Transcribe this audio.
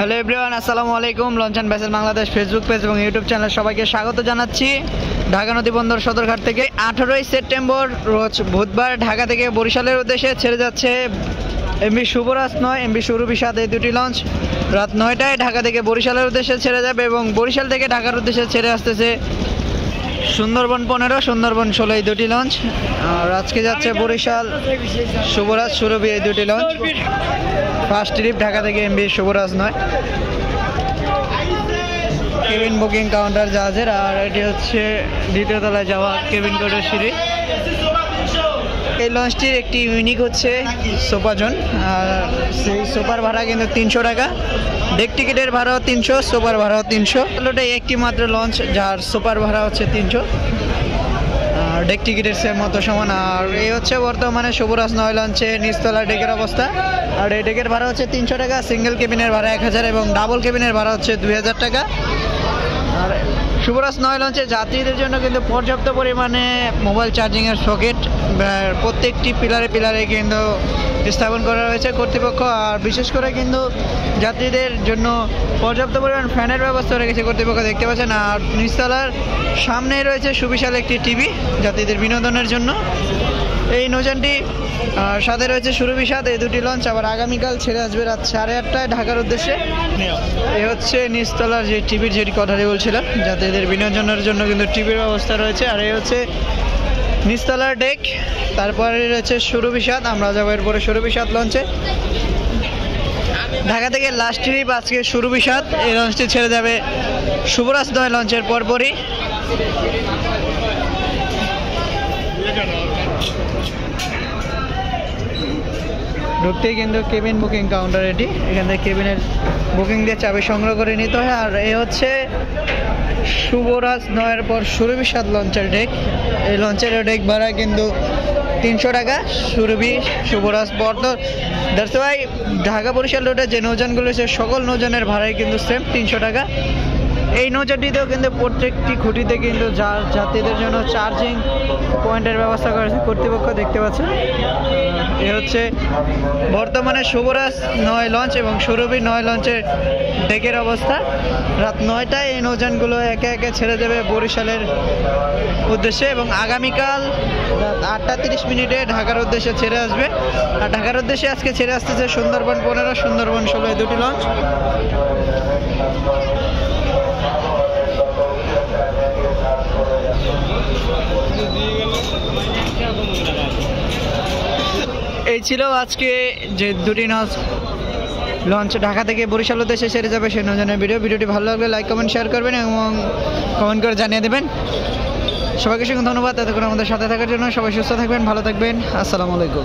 Hello everyone, আসসালামু আলাইকুম। Launch and vessel Bangladesh Facebook page এবং ইউটিউব চ্যানেল সবাইকে স্বাগত জানাচ্ছি ঢাকা নদী বন্দর সদরঘাট থেকে। 18ই সেপ্টেম্বর রোজ বুধবার ঢাকা থেকে বরিশালের উদ্দেশ্যে ছেড়ে যাচ্ছে এমভি শুভরাজ 9, এমভি সুরভি 7 এই দুটি লঞ্চ রাত 9টায় ঢাকা থেকে বরিশালের উদ্দেশ্যে ছেড়ে যাবে এবং বরিশাল থেকে ঢাকার উদ্দেশ্যে ছেড়ে আসতেছে সুন্দরবন 15, সুন্দরবন 16 এই দুটি লঞ্চ। আর আজকে যাচ্ছে বরিশাল শুভরাজ সুরভি এই দুটি লঞ্চ। ফার্স্ট ট্রিপ ঢাকা থেকে MV Shubhraj 9, cabin booking counter জাহাজের। আর এটি হচ্ছে দ্বিতীয় তলায় যাওয়া কেবিন কোডের সিঁড়ি। এই লঞ্চটির একটি ইউনিক হচ্ছে সোফা জোন, আর সেই সোফার ভাড়া কিন্তু 300 টাকা। ডেক টিকিটের ভাড়াও 300, সোফার ভাড়াও 300। এটাই একটি মাত্র লঞ্চ যার সোফার ভাড়া হচ্ছে 300 আর ডেক টিকিটের সেম মতো সমান। আর এই হচ্ছে বর্তমানে শুভরাজ 9 লঞ্চে নিচতলা ডেকের অবস্থা। আর এই ডেকের ভাড়া হচ্ছে 300 টাকা, সিঙ্গেল কেবিনের ভাড়া 1000 এবং ডাবল কেবিনের ভাড়া হচ্ছে 2000 টাকা। আর শুভরাজ 9 লঞ্চে যাত্রীদের জন্য কিন্তু পর্যাপ্ত পরিমাণে মোবাইল চার্জিংয়ের সকেট প্রত্যেকটি পিলারে কিন্তু স্থাপন করা হয়েছে কর্তৃপক্ষ। আর বিশেষ করে কিন্তু যাত্রীদের জন্য পর্যাপ্ত পরিমাণ ফ্যানের ব্যবস্থা রেখেছে কর্তৃপক্ষ, দেখতে পাচ্ছেন। আর নিচতলার সামনেই রয়েছে সুবিশাল একটি টিভি যাত্রীদের বিনোদনের জন্য। এই নৌযানটি সাথে রয়েছে সুরভি 7 এই দুটি লঞ্চ আবার আগামীকাল ছেড়ে আসবে রাত 8:30টায় ঢাকার উদ্দেশ্যে। এই হচ্ছে নিচতলার যে টিভির যেটি কথাটি বলছিলাম, যাত্রীদের বিনোদনের জন্য কিন্তু টিভির ব্যবস্থা রয়েছে। আর এই হচ্ছে নিচতলার ডেক, তারপরে রয়েছে সুরভি 7। আমরা যাবো এরপরে সুরভি 7 লঞ্চে। ঢাকা থেকে লাস্ট ট্রিপ আজকে সুরভি 7, এই লঞ্চটি ছেড়ে যাবে শুভরাজ 9 লঞ্চের পরপরই। ঢুকতেই কিন্তু কেবিন বুকিং কাউন্টার, এটি এখান থেকে কেবিনের বুকিং দিয়ে চাবি সংগ্রহ করে নিতে হয়। আর এই হচ্ছে শুভরাজ 9-এর পর সুরভি 7 লঞ্চের ডেক। এই লঞ্চের ডেক ভাড়া কিন্তু 300 টাকা, সুরভি শুভরাজ বর্তমান। দ্যাটস ওয়াই ঢাকা বরিশাল রোডে যে নৌযানগুলো আছে সকল নৌযানের ভাড়াই কিন্তু সেম 300 টাকা। এই নৌযানটিতেও কিন্তু প্রত্যেকটি খুঁটিতে কিন্তু যাত্রীদের জন্য চার্জিং পয়েন্টের ব্যবস্থা করেছে কর্তৃপক্ষ, দেখতে পাচ্ছেন। এ হচ্ছে বর্তমানে শুভরাজ 9 লঞ্চ এবং সুরভি 9 লঞ্চের ডেকের অবস্থা। রাত 9টায় এই নৌযানগুলো একে একে ছেড়ে দেবে বরিশালের উদ্দেশ্যে এবং আগামীকাল রাত 8:30 ঢাকার উদ্দেশ্যে ছেড়ে আসবে। আর ঢাকার উদ্দেশ্যে আজকে ছেড়ে আসতেছে সুন্দরবন 15, সুন্দরবন 16 এই দুটি লঞ্চ। এই ছিল আজকে যে দুটি লঞ্চ ঢাকা থেকে বরিশাল উদ্দেশ্যে ছেড়ে যাবে সেই নৌযানের ভিডিওটি ভালো লাগলে লাইক কমেন্ট শেয়ার করবেন এবং কমেন্ট করে জানিয়ে দেবেন। সবাইকে সঙ্গে ধন্যবাদ এতক্ষণ আমাদের সাথে থাকার জন্য। সবাই সুস্থ থাকবেন, ভালো থাকবেন। আসসালামু আলাইকুম।